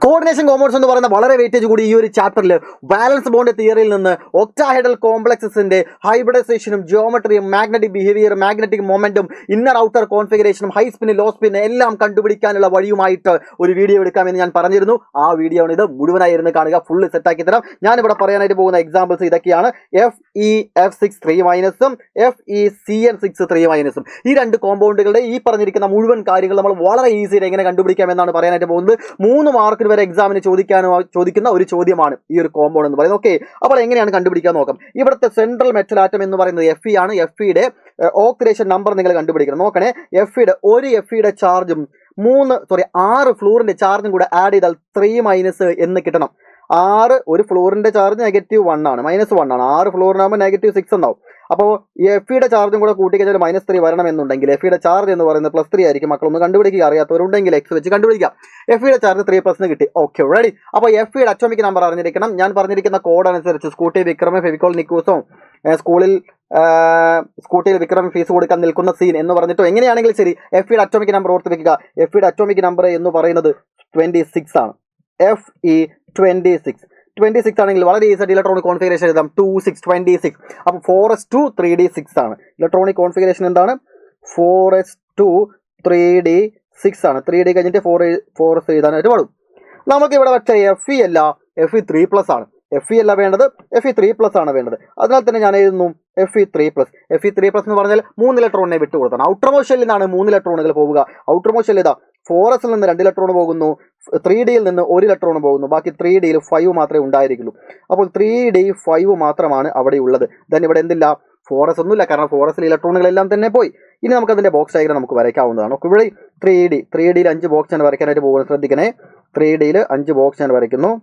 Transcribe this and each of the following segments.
Coordination compounds എന്ന് പറയുന്ന വളരെ വെയിറ്റേജ് കൂടി ഈ ഒരു ചാപ്റ്ററിൽ വാലൻസ് ബോണ്ട് തിയറിയിൽ നിന്ന് ഒക്ടാഹെഡൽ കോംപ്ലക്സസിന്റെ ഹൈബ്രിഡൈസേഷനും ജിയോമെട്രിയും മാഗ്നറ്റിക് ബിഹേവിയർ മാഗ്നറ്റിക് മൊമെന്റും ഇന്നർ ഔട്ടർ കോൺഫിഗറേഷനും ഹൈ സ്പിൻ ലോ സ്പിൻ എല്ലാം കണ്ടുപിടിക്കാനുള്ള വഴിയുമായിട്ട് ഒരു വീഡിയോ എടുക്കാമെന്ന് ഞാൻ പറഞ്ഞിരുന്നു. ആ വീഡിയോ ആണ് ഇത്. മുഴുവനായി ഇരുന്ന് കാണുക, ഫുള്ള് സെറ്റാക്കി തരാം. ഞാനിവിടെ പറയാനായിട്ട് പോകുന്ന എക്സാമ്പിൾസ് ഇതൊക്കെയാണ്. FeF6 3- FeCN6 3-. ഈ രണ്ട് കോമ്പൗണ്ടുകളുടെ ഈ പറഞ്ഞിരിക്കുന്ന മുഴുവൻ കാര്യങ്ങൾ നമ്മൾ വളരെ ഈസിയായി എങ്ങനെ കണ്ടുപിടിക്കാമെന്നാണ് പറയാനായിട്ട് പോകുന്നത്. 3 മാർക്കിന് വരെ എക്സാമിന് ചോദിക്കുന്ന ഒരു ചോദ്യമാണ് ഈ ഒരു കോമ്പൗണ്ട് എന്ന് പറയുന്നത്. ഓക്കെ, അപ്പോൾ എങ്ങനെയാണ് കണ്ടുപിടിക്കാൻ നോക്കാം. ഇവിടുത്തെ സെൻട്രൽ മെറ്റൽ ആറ്റം എന്ന് പറയുന്നത് Fe ആണ്. Feയുടെ ഓക്സിഡേഷൻ നമ്പർ നിങ്ങൾ കണ്ടുപിടിക്കണം. നോക്കണേ, Feയുടെ ചാർജും 6 ഫ്ലൂറിന്റെ ചാർജും കൂടെ ആഡ് ചെയ്താൽ 3- എന്ന് കിട്ടണം. 6 ഒരു ഫ്ലോറിന്റെ ചാർജ് -1 ആണ്, -1 ആണ്. 6 ഫ്ലോറിനാകുമ്പോൾ -6 എന്നാവും. അപ്പോൾ Feയുടെ ചാർജും കൂടെ കൂട്ടിക്കഴിഞ്ഞാൽ -3 വരണം എന്നുണ്ടെങ്കിൽ Feയുടെ ചാർജ് എന്ന് പറയുന്നത് +3 ആയിരിക്കും. മക്കളൊന്ന് കണ്ടുപിടിക്കുക, അറിയാത്തവരുണ്ടെങ്കിൽ X വെച്ച് കണ്ടുപിടിക്കാം. Feയുടെ ചാർജ് 3+ കിട്ടി. Okay, ready. അപ്പോൾ Feയുടെ അറ്റോമിക് നമ്പർ അറിഞ്ഞിരിക്കണം. ഞാൻ പറഞ്ഞിരിക്കുന്ന കോഡ് അനുസരിച്ച് സ്കൂട്ടി വിക്രമ ഫെവിക്കോൾ നിക്കൂസോ സ്കൂട്ടിയിൽ വിക്രം ഫീസ് കൊടുക്കാൻ നിൽക്കുന്ന സീൻ എന്ന് പറഞ്ഞിട്ടോ എങ്ങനെയാണെങ്കിലും ശരി Feയുടെ അറ്റോമിക് നമ്പർ ഓർത്ത് വെക്കുക. Feയുടെ അറ്റോമിക് നമ്പർ എന്ന് പറയുന്നത് 26 ആണ്. Fe26 ആണെങ്കിൽ വളരെ ഈസിയായിട്ട് ഇലക്ട്രോണിക് കോൺഫിഗറേഷൻ എഴുതാം. 26. അപ്പോൾ 4s2 3d6 ആണ്. ഇലക്ട്രോണിക് കോൺഫിഗറേഷൻ എന്താണ്? 4s2 3d6 ആണ്. 3d കഴിഞ്ഞിട്ട് 4s എഴുതാനായിട്ട് പാടും. നമുക്ക് ഇവിടെ വെച്ച Fe അല്ല, Fe3+ ആണ്. Fe അല്ല വേണ്ടത്, Fe3+ ആണ് വേണ്ടത്. അതിനാൽ തന്നെ ഞാൻ എഴുതുന്നു Fe3+. Fe3+ എന്ന് പറഞ്ഞാൽ 3 ഇലക്ട്രോണിനെ വിട്ടുകൊടുത്താണ്. ഔട്ടർമോസ്റ്റ് ഷെല്ലിൽ നിന്നാണ് 3 ഇലക്ട്രോണുകൾ പോവുക. ഔട്ടർമോസ്റ്റ് ഷെല്ലിൽ 4sൽ നിന്ന് 2 ഇലക്ട്രോൺ പോകുന്നു, 3dയിൽ നിന്ന് 1 ഇലക്ട്രോൺ പോകുന്നു, ബാക്കി 3dയിൽ 5 മാത്രമേ ഉണ്ടായിരിക്കുള്ളൂ. അപ്പോൾ 3d 5 മാത്രമാണ് അവിടെ ഉള്ളത്. ദെൻ ഇവിടെ എന്തില്ല? 4s ഒന്നുമില്ല, കാരണം 4sൽ ഇലക്ട്രോണുകളെല്ലാം തന്നെ പോയി. ഇനി നമുക്ക് അതിന്റെ ബോക്സ് ഡയഗ്രം നമുക്ക് വരയ്ക്കാവുന്നതാണ്. ഇവിടെ 3dയിൽ 5 ബോക്സ് ഞാൻ വരയ്ക്കാനായിട്ട് പോകുന്നത്. ശ്രദ്ധിക്കണേ, 3dയിൽ 5 ബോക്സ് ഞാൻ വരയ്ക്കുന്നു.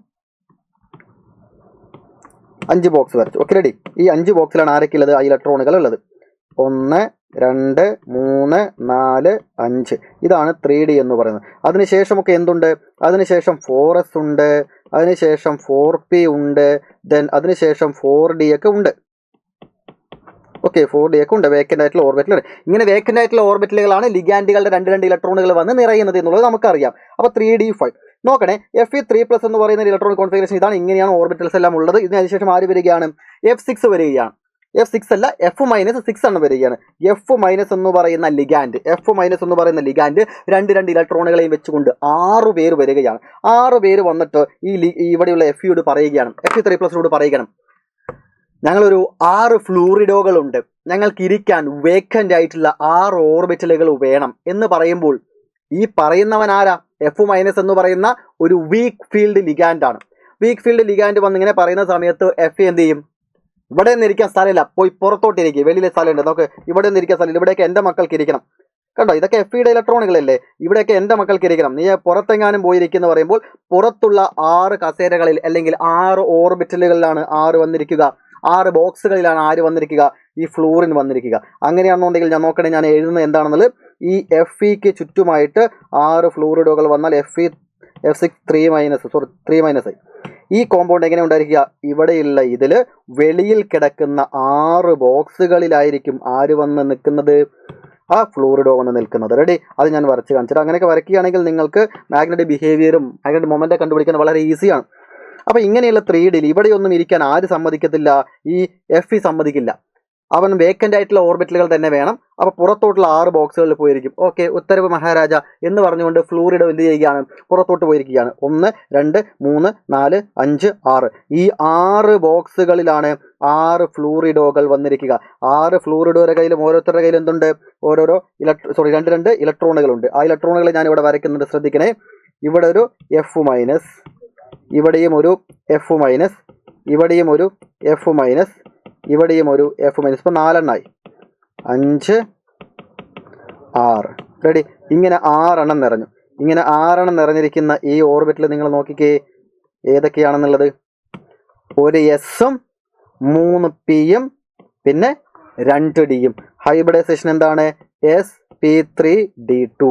5 ബോക്സ് വരച്ചു. Okay, ready. ഈ 5 ബോക്സിലാണ് ആരൊക്കെ ഉള്ളത്? ആ ഇലക്ട്രോണുകൾ ഉള്ളത്. 1 2 3 4 5. ഇതാണ് 3d എന്ന് പറയുന്നത്. അതിനുശേഷമൊക്കെ എന്തുണ്ട്? അതിനുശേഷം 4s ഉണ്ട്, അതിനുശേഷം 4p ഉണ്ട്, ദെൻ അതിനുശേഷം 4d ഒക്കെ ഉണ്ട്. ഓക്കെ, 4d ഒക്കെ ഉണ്ട്. വേക്കൻ്റ് ആയിട്ടുള്ള ഓർബിറ്റലുകൾ. ഇങ്ങനെ വേക്കൻ്റ് ആയിട്ടുള്ള ഓർബിറ്റലുകളാണ് ലിഗാൻഡുകളുടെ 2 ഇലക്ട്രോണുകൾ വന്ന് നിറയുന്നത് എന്നുള്ളത് നമുക്കറിയാം. അപ്പോൾ 3d 5. നോക്കണേ, Fe3+ എന്ന് പറയുന്ന ഇലക്ട്രോണിക് കോൺഫിഗറേഷൻ ഇതാണ്. ഇങ്ങനെയാണ് ഓർബിറ്റൽസ് എല്ലാം ഉള്ളത്. ഇതിനുശേഷം ആര് വരികയാണ്? F6 വരികയാണ്. F6 അല്ല, F-6 ആണ് വരികയാണ്. F- എന്ന് പറയുന്ന ലിഗാൻഡ്, രണ്ട് ഇലക്ട്രോണുകളെയും വെച്ചുകൊണ്ട് 6 പേര് വരികയാണ്. 6 പേര് വന്നിട്ട് ഇവിടെയുള്ള Feയോട് പറയുകയാണ്, Fe3+നോട് പറയുകയാണ്, ഞങ്ങളൊരു 6 ഫ്ലൂറിഡോകളുണ്ട്, ഞങ്ങൾക്ക് ഇരിക്കാൻ വേക്കൻ്റ് ആയിട്ടുള്ള 6 ഓർബിറ്റലുകൾ വേണം എന്ന് പറയുമ്പോൾ ഈ പറയുന്നവൻ ആരാ? F- എന്ന് പറയുന്ന ഒരു വീക്ക് ഫീൽഡ് ലിഗാൻഡാണ്. വീക്ക് ഫീൽഡ് ലിഗാൻഡ് വന്നിങ്ങനെ പറയുന്ന സമയത്ത് Fe എന്ത് ചെയ്യും? ഇവിടെ നിന്ന് ഇരിക്കാൻ സ്ഥലമില്ല, പോയി പുറത്തോട്ടിരിക്കും. വെളിയിലെ സ്ഥലമുണ്ട്, നമുക്ക് ഇവിടെ നിന്ന് ഇരിക്കാൻ സ്ഥലമില്ല. ഇവിടെയൊക്കെ എൻ്റെ മക്കൾക്ക് ഇരിക്കണം. കണ്ടോ, ഇതൊക്കെ Feയുടെ ഇലക്ട്രോണുകളല്ലേ. ഇവിടെയൊക്കെ എൻ്റെ മക്കൾക്ക് ഇരിക്കണം. നീ പുറത്തെങ്ങാനും പോയിരിക്കുന്ന പറയുമ്പോൾ പുറത്തുള്ള 6 കസേരകളിൽ അല്ലെങ്കിൽ 6 ഓർബിറ്റലുകളിലാണ് 6 വന്നിരിക്കുക. 6 ബോക്സുകളിലാണ് ആര് വന്നിരിക്കുക? ഈ ഫ്ലൂറിൻ വന്നിരിക്കുക. അങ്ങനെയാണെന്നുണ്ടെങ്കിൽ ഞാൻ നോക്കണേ, ഞാൻ എഴുതുന്നത് എന്താണെന്നുള്ളത്. ഈ Feക്ക് ചുറ്റുമായിട്ട് 6 ഫ്ലൂറിഡുകൾ വന്നാൽ F6 3- ഈ കോമ്പൗണ്ട് എങ്ങനെ ഉണ്ടായിരിക്കുക? ഇവിടെയുള്ള ഇതിൽ വെളിയിൽ കിടക്കുന്ന 6 ബോക്സുകളിലായിരിക്കും ആര് വന്ന് നിൽക്കുന്നത്? ആ ഫ്ലൂറിഡോ വന്ന് നിൽക്കുന്നത്. റെഡി, അത് ഞാൻ വരച്ച് കാണിച്ചിട്ട് അങ്ങനെയൊക്കെ വരയ്ക്കുകയാണെങ്കിൽ നിങ്ങൾക്ക് മാഗ്നറ്റിക് ബിഹേവിയറും മാഗ്നറ്റിക് മൊമെന്റ് കണ്ടുപിടിക്കാൻ വളരെ ഈസിയാണ്. അപ്പോൾ ഇങ്ങനെയുള്ള 3Dയിൽ ഇവിടെയൊന്നും ഇരിക്കാൻ ആര് സമ്മതിക്കത്തില്ല? ഈ Fe സമ്മതിക്കില്ല. അവൻ വേക്കൻ്റ് ആയിട്ടുള്ള ഓർബിറ്റലുകൾ തന്നെ വേണം. അപ്പോൾ പുറത്തോട്ടുള്ള 6 ബോക്സുകളിൽ പോയിരിക്കും. ഓക്കെ, ഉത്തരവ് മഹാരാജ എന്ന് പറഞ്ഞുകൊണ്ട് ഫ്ലൂറിഡോ എന്ത് ചെയ്യുകയാണ്? പുറത്തോട്ട് പോയിരിക്കുകയാണ്. 1 2 3 4 5 6. ഈ 6 ബോക്സുകളിലാണ് 6 ഫ്ലൂറിഡോകൾ വന്നിരിക്കുക. 6 ഫ്ലൂറിഡോയുടെ കയ്യിലും ഓരോരുത്തരുടെ കയ്യിലും എന്തുണ്ട്? ഓരോരോ 2 ഇലക്ട്രോണുകളുണ്ട്. ആ ഇലക്ട്രോണുകൾ ഞാൻ ഇവിടെ വരയ്ക്കുന്നുണ്ട്. ശ്രദ്ധിക്കണേ, ഇവിടെ ഒരു F-, ഇവിടെയും ഒരു F-, ഇവിടെയും ഒരു F-, ഇവിടെയും ഒരു F-. ഇപ്പം 4 എണ്ണമായി. 5 6. റെഡി, ഇങ്ങനെ 6 എണ്ണം നിറഞ്ഞു. ഇങ്ങനെ 6 എണ്ണം നിറഞ്ഞിരിക്കുന്ന ഈ ഓർബിറ്റിൽ നിങ്ങൾ നോക്കിക്കേ ഏതൊക്കെയാണെന്നുള്ളത്. ഒരു എസും 3 പിയും പിന്നെ 2 ഡിയും. ഹൈബ്രിഡൈസേഷൻ എന്താണ്? sp3d2.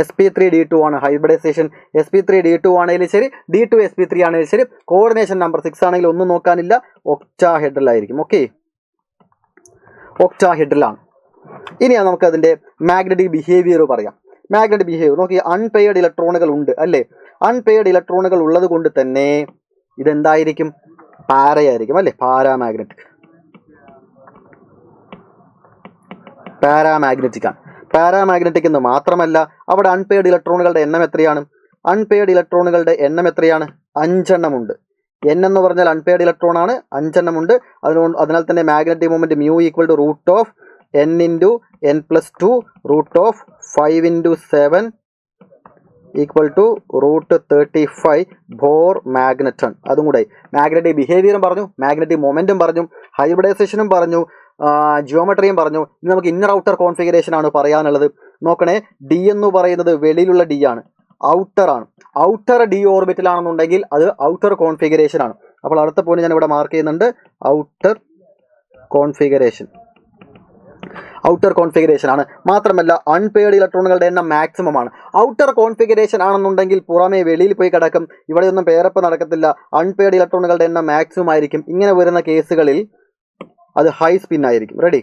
sp3d2 ആണ് ഹൈബ്രിഡൈസേഷൻ. sp3d2 ആണെങ്കിലും ശരി, d2 sp3 ആണെങ്കിലും ശരി. കോർഡിനേഷൻ നമ്പർ 6 ആണെങ്കിൽ ഒന്നും നോക്കാനില്ല, ഒക്ടാഹെഡ്രലായിരിക്കും. ഓക്കെ, ഒക്ടാഹെഡ്രലാണ്. ഇനിയാണ് നമുക്ക് അതിൻ്റെ മാഗ്നറ്റിക് ബിഹേവിയർ പറയാം. മാഗ്നറ്റിക് ബിഹേവിയർ നോക്കി, അൺപെയർഡ് ഇലക്ട്രോണുകൾ ഉണ്ട് അല്ലേ? അൺപെയർഡ് ഇലക്ട്രോണുകൾ ഉള്ളത് കൊണ്ട് തന്നെ ഇതെന്തായിരിക്കും? പാരയായിരിക്കും അല്ലേ? പാരാമാഗ്നറ്റിക് ആണ്. പാരാമാഗ്നറ്റിക് എന്ന് മാത്രമല്ല അവിടെ അൺപെയർഡ് ഇലക്ട്രോണുകളുടെ എണ്ണം എത്രയാണ്? അൺപെയർഡ് ഇലക്ട്രോണുകളുടെ എണ്ണം എത്രയാണ്? 5 എണ്ണമുണ്ട്. എൻ എന്ന് പറഞ്ഞാൽ അൺപെയർഡ് ഇലക്ട്രോൺ ആണ്, 5 എണ്ണമുണ്ട്. അതിനാൽ തന്നെ magnetic moment mu equal to √n × n+2 √5 × 7 equal to √35 Bohr magneton. അതും കൂടെ മാഗ്നറ്റിക് ബിഹേവിയറും പറഞ്ഞു, മാഗ്നറ്റിക് മൊമെന്റും പറഞ്ഞു, ഹൈബ്രിഡൈസേഷനും പറഞ്ഞു, ജിയോമെട്രിയും പറഞ്ഞു. ഇനി നമുക്ക് ഇന്നർ ഔട്ടർ കോൺഫിഗറേഷൻ ആണ് പറയാനുള്ളത്. നോക്കണേ, ഡി എന്ന് പറയുന്നത് വെളിയിലുള്ള ഡി ആണ്, ഔട്ടർ ആണ്. ഔട്ടർ ഡി ഓർബിറ്റിലാണെന്നുണ്ടെങ്കിൽ അത് ഔട്ടർ കോൺഫിഗറേഷൻ ആണ്. അപ്പോൾ അടുത്ത പോയിന്റ് ഞാൻ ഇവിടെ മാർക്ക് ചെയ്യുന്നുണ്ട്, ഔട്ടർ കോൺഫിഗറേഷൻ ആണ്. മാത്രമല്ല അൺപെയർഡ് ഇലക്ട്രോണുകളുടെ എണ്ണം മാക്സിമം ആണ്. ഔട്ടർ കോൺഫിഗറേഷൻ ആണെന്നുണ്ടെങ്കിൽ പുറമേ വെളിയിൽ പോയി കിടക്കും, ഇവിടെയൊന്നും പേരപ്പ് നടക്കത്തില്ല. അൺപെയർഡ് ഇലക്ട്രോണുകളുടെ എണ്ണം മാക്സിമം ആയിരിക്കും. ഇങ്ങനെ വരുന്ന കേസുകളിൽ അത് ഹൈ സ്പിൻ ആയിരിക്കും. റെഡി?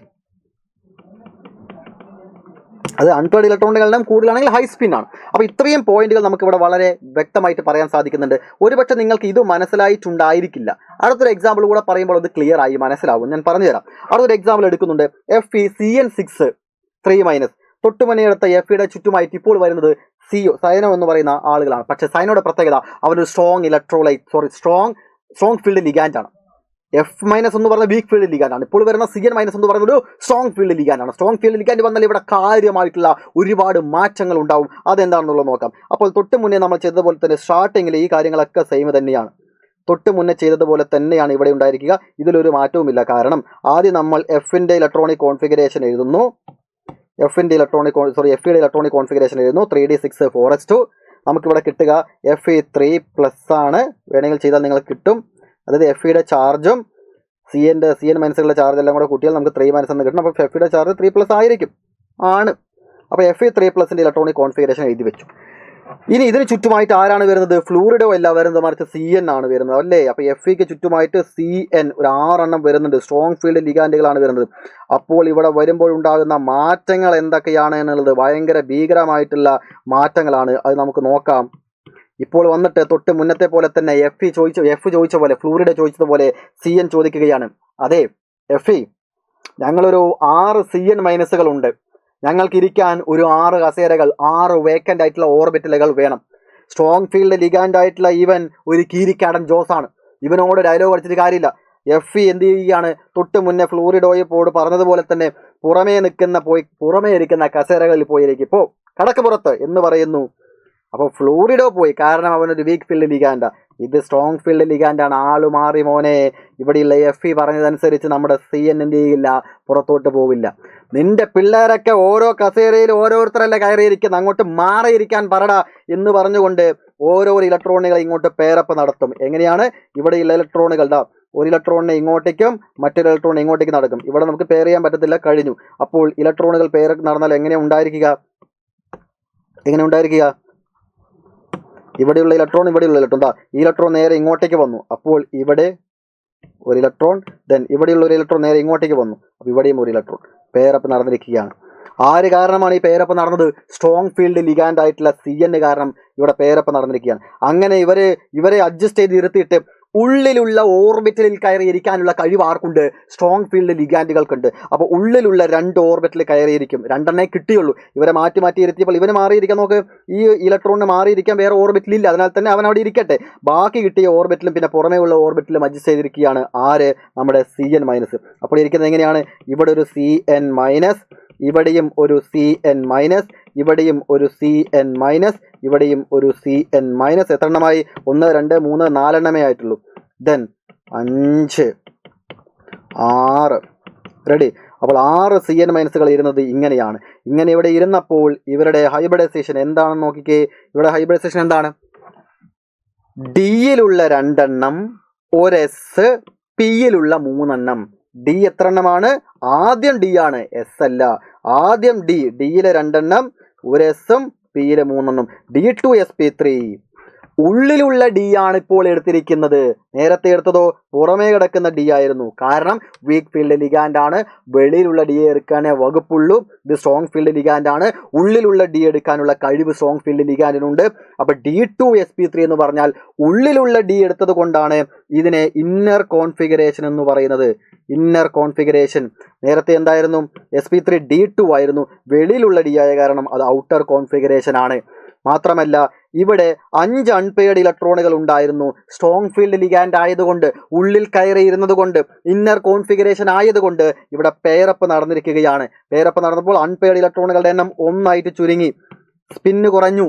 അത് അൺപെയർഡ് ഇലക്ട്രോണുകളുടെ എണ്ണം കൂടുതലാണെങ്കിൽ ഹൈ സ്പിൻ ആണ്. അപ്പോൾ ഇത്രയും പോയിന്റുകൾ നമുക്ക് ഇവിടെ വളരെ വ്യക്തമായിട്ട് പറയാൻ സാധിക്കുന്നുണ്ട്. ഒരുപക്ഷെ നിങ്ങൾക്ക് ഇത് മനസ്സിലായിട്ടുണ്ടായിരിക്കില്ല. അടുത്തൊരു എക്സാമ്പിൾ കൂടെ പറയുമ്പോൾ അത് ക്ലിയർ ആയി മനസ്സിലാവും. ഞാൻ പറഞ്ഞുതരാം. അടുത്തൊരു എക്സാമ്പിൾ എടുക്കുന്നുണ്ട്. FeCN6 3- തൊട്ടുമുന്നെടുത്ത എഫിയുടെ ചുറ്റുമായിട്ട് ഇപ്പോൾ വരുന്നത് സൈനോ എന്ന് പറയുന്ന ആളുകളാണ്. പക്ഷേ സൈനോയുടെ പ്രത്യേകത അവരൊരു സ്ട്രോങ് ഫീൽഡ് ലിഗാൻഡ് ആണ്. F- എന്ന് പറഞ്ഞ വീക്ക് ഫീൽഡ് ലിഗാൻഡ് ആണ്. ഇപ്പോൾ വരുന്ന CN- എന്ന് പറയുന്നത് ഒരു സ്ട്രോങ് ഫീൽഡ് ലിഗാൻഡ് ആണ്. സ്ട്രോങ് ഫീൽഡ് ലിഗാൻഡ് വന്നാൽ ഇവിടെ കാര്യമായിട്ടുള്ള ഒരുപാട് മാറ്റങ്ങൾ ഉണ്ടാവും. അതെന്താണെന്നുള്ളത് നോക്കാം. അപ്പോൾ തൊട്ട് മുന്നേ നമ്മൾ ചെയ്തതുപോലെ തന്നെ സ്റ്റാർട്ടിങ്ങിൽ ഈ കാര്യങ്ങളൊക്കെ സെയിം തന്നെയാണ്. തൊട്ട് മുന്നേ ചെയ്തതുപോലെ തന്നെയാണ് ഇവിടെ ഉണ്ടായിരിക്കുക. ഇതിലൊരു മാറ്റവുമില്ല. കാരണം ആദ്യം നമ്മൾ എഫിയുടെ ഇലക്ട്രോണിക് കോൺഫിഗറേഷൻ എഴുതുന്നു. എഫിയുടെ ഇലക്ട്രോണിക് കോൺഫിഗറേഷൻ എഴുതുന്നു. 3d6 4s2. നമുക്കിവിടെ കിട്ടുക Fe3+ ആണ്. വേണമെങ്കിൽ ചെയ്താൽ നിങ്ങൾക്ക് കിട്ടും. അതായത് എഫിയുടെ ചാർജും CN- ചാർജ് എല്ലാം കൂടെ കൂട്ടിയാൽ നമുക്ക് 3- എന്ന് കിട്ടും. അപ്പോൾ എഫിയുടെ ചാർജ് 3+ ആയിരിക്കും ആണ്. അപ്പോൾ Fe3+ ഇലക്ട്രോണിക് കോൺഫിഗറേഷൻ എഴുതി വെച്ചു. ഇനി ഇതിന് ചുറ്റുമായിട്ട് ആരാണ് വരുന്നത്? ഫ്ലൂറിഡോ അല്ല വരുന്നത്, മറിച്ച് CN ആണ് വരുന്നത് അല്ലേ? അപ്പോൾ Feക്ക് ചുറ്റുമായിട്ട് CN ഒരു 6 എണ്ണം വരുന്നുണ്ട്. സ്ട്രോങ് ഫീൽഡ് ലിഗാൻഡുകളാണ് വരുന്നത്. അപ്പോൾ ഇവിടെ വരുമ്പോഴുണ്ടാകുന്ന മാറ്റങ്ങൾ എന്തൊക്കെയാണ് എന്നുള്ളത് ഭയങ്കര ഭീകരമായിട്ടുള്ള മാറ്റങ്ങളാണ്. അത് നമുക്ക് നോക്കാം. ഇപ്പോൾ വന്നിട്ട് തൊട്ട് മുന്നത്തെ പോലെ തന്നെ എഫ് ചോദിച്ച പോലെ, ഫ്ലൂറിഡ ചോദിച്ചതുപോലെ CN ചോദിക്കുകയാണ്. അതെ Fe, ഞങ്ങളൊരു 6 CN- ഉണ്ട്. ഞങ്ങൾക്ക് ഇരിക്കാൻ ഒരു 6 കസേരകൾ, 6 വേക്കൻ്റ് ആയിട്ടുള്ള ഓർബിറ്റലുകൾ വേണം. സ്ട്രോങ് ഫീൽഡ് ലിഗാൻഡ് ആയിട്ടുള്ള ഇവൻ ഒരു കീരിക്കാടൻ ജോസാണ്. ഇവനോട് ഡയലോഗ് അടിച്ചിട്ട് കാര്യമില്ല. Fe എന്ത് ചെയ്യുകയാണ്? തൊട്ട് മുന്നേ ഫ്ലൂറിഡോയോട് പറഞ്ഞതുപോലെ തന്നെ പുറമേ ഇരിക്കുന്ന കസേരകളിൽ പോയിരിക്കും, പോ കടക്ക് പുറത്ത് എന്ന് പറയുന്നു. അപ്പോൾ ഫ്ലൂറിഡോ പോയി, കാരണം അവനൊരു വീക്ക് ഫീൽഡ് ലിഗാൻഡാ. ഇത് സ്ട്രോങ് ഫീൽഡ് ലിഗാൻഡാണ്. ആള് മാറി മോനെ. ഇവിടെയുള്ള Fe പറഞ്ഞതനുസരിച്ച് നമ്മുടെ CN എന്ത് ചെയ്യില്ല, പുറത്തോട്ട് പോവില്ല. നിന്റെ പിള്ളേരൊക്കെ ഓരോ കസേരയിൽ ഓരോരുത്തരല്ലേ കയറിയിരിക്കുന്നത്, അങ്ങോട്ട് മാറിയിരിക്കാൻ പറടാ എന്ന് പറഞ്ഞുകൊണ്ട് ഓരോ ഇലക്ട്രോണുകൾ ഇങ്ങോട്ട് പേരപ്പ് നടത്തും. എങ്ങനെയാണ്? ഇവിടെയുള്ള ഇലക്ട്രോണുകൾ ഒരു ഇലക്ട്രോണിനെ ഇങ്ങോട്ടേക്കും മറ്റൊരു ഇലക്ട്രോണിനെ ഇങ്ങോട്ടേക്ക് നടക്കും. ഇവിടെ നമുക്ക് പെയർ ചെയ്യാൻ പറ്റത്തില്ല, കഴിഞ്ഞു. അപ്പോൾ ഇലക്ട്രോണുകൾ പെയർ നടന്നാൽ എങ്ങനെ ഉണ്ടായിരിക്കുക? ഇവിടെയുള്ള ഇലക്ട്രോൺ ഈ ഇലക്ട്രോൺ നേരെ ഇങ്ങോട്ടേക്ക് വന്നു. അപ്പോൾ ഇവിടെ ഒരു ഇലക്ട്രോൺ, ഇവിടെയുള്ള ഒരു ഇലക്ട്രോൺ നേരെ ഇങ്ങോട്ടേക്ക് വന്നു. അപ്പോൾ ഇവിടെയും ഒരു ഇലക്ട്രോൺ പേരപ്പ് നടന്നിരിക്കുകയാണ്. ആര് കാരണമാണ് ഈ പേരപ്പ് നടന്നത്? സ്ട്രോങ് ഫീൽഡ് ലിഗാൻഡ് ആയിട്ടുള്ള CN കാരണം ഇവിടെ പേരപ്പ് നടന്നിരിക്കുകയാണ്. അങ്ങനെ ഇവരെ അഡ്ജസ്റ്റ് ചെയ്ത് ഇരുത്തിയിട്ട് ഉള്ളിലുള്ള ഓർബിറ്റലിൽ കയറിയിരിക്കാനുള്ള കഴിവ് ആർക്കുണ്ട്? Strong field ലിഗാൻഡുകൾക്കുണ്ട്. അപ്പോൾ ഉള്ളിലുള്ള 2 ഓർബിറ്റലിൽ കയറിയിരിക്കും. 2 എണ്ണേ കിട്ടിയുള്ളൂ. ഇവരെ മാറ്റി ഇരുത്തിയപ്പോൾ ഇവന് മാറിയിരിക്കാൻ നോക്ക്. ഈ ഇലക്ട്രോണിന് മാറിയിരിക്കാൻ വേറെ ഓർബിറ്റലില്ല. അതിനാൽ തന്നെ അവൻ അവിടെ ഇരിക്കട്ടെ. ബാക്കി കിട്ടിയ ഓർബിറ്റലും പിന്നെ പുറമേ ഉള്ള ഓർബിറ്റലും അഡ്ജസ്റ്റ് ചെയ്തിരിക്കുകയാണ്. ആര്? നമ്മുടെ CN-. അപ്പോൾ ഇരിക്കുന്നത് എങ്ങനെയാണ്? ഇവിടെ ഒരു CN-, ഇവിടെയും ഒരു CN-, ഇവിടെയും ഒരു CN-, ഇവിടെയും ഒരു CN-. എത്ര എണ്ണമായി? 1 2 3 4 എണ്ണമേ ആയിട്ടുള്ളൂ. 5 6. റെഡി? അപ്പോൾ 6 CN- ഇരുന്നത് ഇങ്ങനെയാണ്. ഇങ്ങനെ ഇവിടെ ഇരുന്നപ്പോൾ ഇവരുടെ ഹൈബ്രിഡൈസേഷൻ എന്താണെന്ന് നോക്കിക്കേ. ഇവിടെ ഹൈബ്രിഡൈസേഷൻ എന്താണ്? ഡിയിലുള്ള 2 എണ്ണം, ഒരു S, പിയിലുള്ള 3 എണ്ണം. ഡി എത്ര എണ്ണമാണ്? ആദ്യം ഡി ആണ്, S അല്ല. ആദ്യം ഡിയിലെ 2 എണ്ണം, ഒരു S ഉം പിയിലെ 3 എണ്ണം. D2sp3. ഉള്ളിലുള്ള ഡി ആണ് ഇപ്പോൾ എടുത്തിരിക്കുന്നത്. നേരത്തെ എടുത്തതോ പുറമേ കിടക്കുന്ന ഡി ആയിരുന്നു. കാരണം വീക്ക് ഫീൽഡ് ലിഗാൻഡ് ആണ്, വെളിയിലുള്ള ഡി എടുക്കാനേ വകുപ്പുള്ളൂ. ഇത് സ്ട്രോങ് ഫീൽഡ് ലിഗാൻഡ് ആണ്, ഉള്ളിലുള്ള ഡി എടുക്കാനുള്ള കഴിവ് സ്ട്രോങ് ഫീൽഡ് ലിഗാൻഡിനുണ്ട്. അപ്പൊ D2sp3 എന്ന് പറഞ്ഞാൽ ഉള്ളിലുള്ള ഡി എടുത്തത് കൊണ്ടാണ് ഇതിനെ ഇന്നർ കോൺഫിഗറേഷൻ എന്ന് പറയുന്നത്. Inner configuration. നേരത്തെ എന്തായിരുന്നു? sp3 D2 ആയിരുന്നു. വെളിയിലുള്ള ഡി ആയ കാരണം അത് ഔട്ടർ കോൺഫിഗറേഷൻ ആണ്. മാത്രമല്ല ഇവിടെ 5 അൺപെയർഡ് ഇലക്ട്രോണുകൾ ഉണ്ടായിരുന്നു. സ്ട്രോങ് ഫീൽഡ് ലിഗാൻഡ് ആയതുകൊണ്ട്, ഉള്ളിൽ കയറി ഇരുന്നത് കൊണ്ട്, ഇന്നർ കോൺഫിഗറേഷൻ ആയതുകൊണ്ട് ഇവിടെ പെയറപ്പ് നടന്നിരിക്കുകയാണ്. പെയറപ്പ് നടന്നപ്പോൾ അൺപെയർഡ് ഇലക്ട്രോണുകളുടെ എണ്ണം 1 ആയിട്ട് ചുരുങ്ങി, സ്പിന്ന് കുറഞ്ഞു.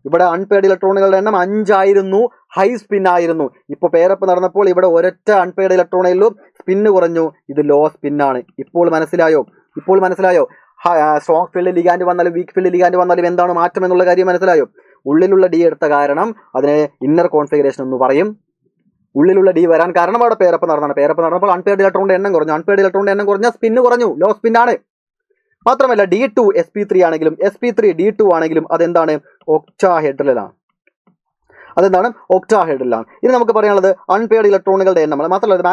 ഇവിടെ അൺപെയർഡ് ഇലക്ട്രോണുകളുടെ എണ്ണം 5 ആയിരുന്നു, ഹൈ സ്പിൻ ആയിരുന്നു. ഇപ്പോൾ പെയറപ്പ് നടന്നപ്പോൾ ഇവിടെ ഒരൊറ്റ അൺപെയർഡ് ഇലക്ട്രോണുകളിലും സ്പിന്ന് കുറഞ്ഞു. ഇത് ലോ സ്പിന്നാണ്. ഇപ്പോൾ മനസ്സിലായോ? സ്ട്രോങ് ഫീൽഡ് ലിഗാൻഡ് വന്നാലും വീക്ക് ഫീൽഡ് ലിഗാൻഡ് വന്നാലും എന്താണ് മാറ്റം എന്നുള്ള കാര്യം മനസ്സിലായോ? ഉള്ളിലുള്ള ഡി എടുത്ത കാരണം അതിനെ ഇന്നർ കോൺഫിഗറേഷൻ എന്ന് പറയും. ഉള്ളിലുള്ള ഡി വരാൻ കാരണം അവിടെ പെയറപ്പ് നടന്നതാണ്. പെയറപ്പ് നടന്നപ്പോൾ അൺപെയർഡ് ഇലക്ട്രോണിന്റെ എണ്ണം കുറഞ്ഞു. അൺപെയർഡ് ഇലക്ട്രോണിന്റെ എണ്ണം കുറഞ്ഞാൽ സ്പിന്ന് കുറഞ്ഞു, ലോ സ്പിന്നാണ്. മാത്രമല്ല D2sp3 ആണെങ്കിലും sp3 D2 ആണെങ്കിലും അതെന്താണ്? ഒക്ടാഹെഡ്രലാണ്. ഒക്ടാഹെഡ്രലാണ്. ഇനി നമുക്ക് പറയാനുള്ളത് അൺപെയർഡ് ഇലക്ട്രോണുകളുടെ എണ്ണം. മാത്രമല്ല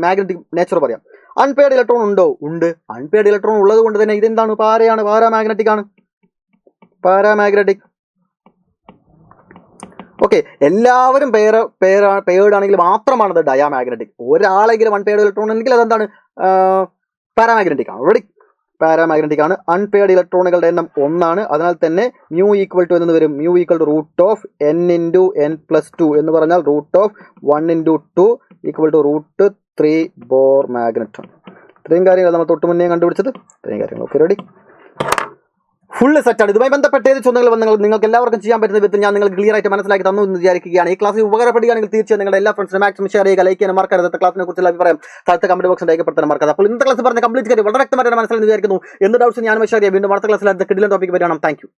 മാഗ്നറ്റിക് നേച്ചർ പറയാം. അൺപെയർഡ് ഇലക്ട്രോൺ ഉണ്ടോ? ഉണ്ട്. അൺപെയർഡ് ഇലക്ട്രോൺ ഉള്ളത് കൊണ്ട് തന്നെ ഇതെന്താണ്? പാരാമാഗ്നറ്റിക് ആണ്. പാരാമാഗ്നറ്റിക്. ഓക്കെ, എല്ലാവരും പെയർഡ് ആണെങ്കിൽ മാത്രമാണ് അത് ഡയാമാഗ്നറ്റിക്. ഒരാളെങ്കിലും അൺപെയർഡ് ഇലക്ട്രോൺ ഉണ്ടെങ്കിൽ അതെന്താണ്? പാരാമാഗ്നറ്റിക് ആണ്. ഓൾറെഡി പാരാമാഗ്നറ്റിക് ആണ്. അൺപെയർഡ് ഇലക്ട്രോണുകളുടെ എണ്ണം 1 ആണ്. അതിനാൽ തന്നെ μ = എന്ന് വരും. μ = √n+2 എന്ന് പറഞ്ഞാൽ √1 × 2 = √3 ബോർ മാഗ്നറ്റ്. ഇത്രയും കാര്യങ്ങൾ നമ്മൾ തൊട്ട് മുന്നേ കണ്ടുപിടിച്ചത്. ഇത്രയും കാര്യങ്ങൾ. Okay, ready? ഫുള്ള് സെറ്റാണ്. ഇതുമായി ബന്ധപ്പെട്ട ഏത് ചോദ്യങ്ങൾ വന്നാൽ നിങ്ങൾക്ക് എല്ലാവർക്കും ചെയ്യാൻ പറ്റുന്ന വിധത്തിൽ ഞാൻ നിങ്ങൾക്ക് ക്ലിയർ ആയിട്ട് മനസ്സിലാക്കി തന്നു എന്ന് വിചാരിക്കുകയാണ്. ഈ ക്ലാസ് ഉപകാരപ്പെടുകയാണെങ്കിൽ തീർച്ചയായും നിങ്ങളുടെ എല്ലാ ഫ്രണ്ട്സിനും മാക്സിമം ഷെയർ ചെയ്യുക, ലൈക്ക് ചെയ്യാൻ മറക്കരുത്. ക്ലാസിനെ കുറിച്ചുള്ള അഭിപ്രായം താഴത്തെ കമന്റ് ബോക്സിൽ രേഖപ്പെടുത്താൻ മറക്കരുത്. അപ്പോൾ ഇന്നത്തെ ക്ലാസ് പറഞ്ഞ കംപ്ലീറ്റ് കാര്യം വളരെ വ്യക്തമായിട്ട് മനസ്സിലായി വിചാരിക്കുന്നു. എന്ത് ഡൗട്ട്സ് ഞാൻ ഷെയർ ചെയ്യാം. വീണ്ടും അടുത്ത ക്ലാസ്സിൽ അടുത്ത കിടിലൻ ടോപ്പിക് വരണം. Thank you.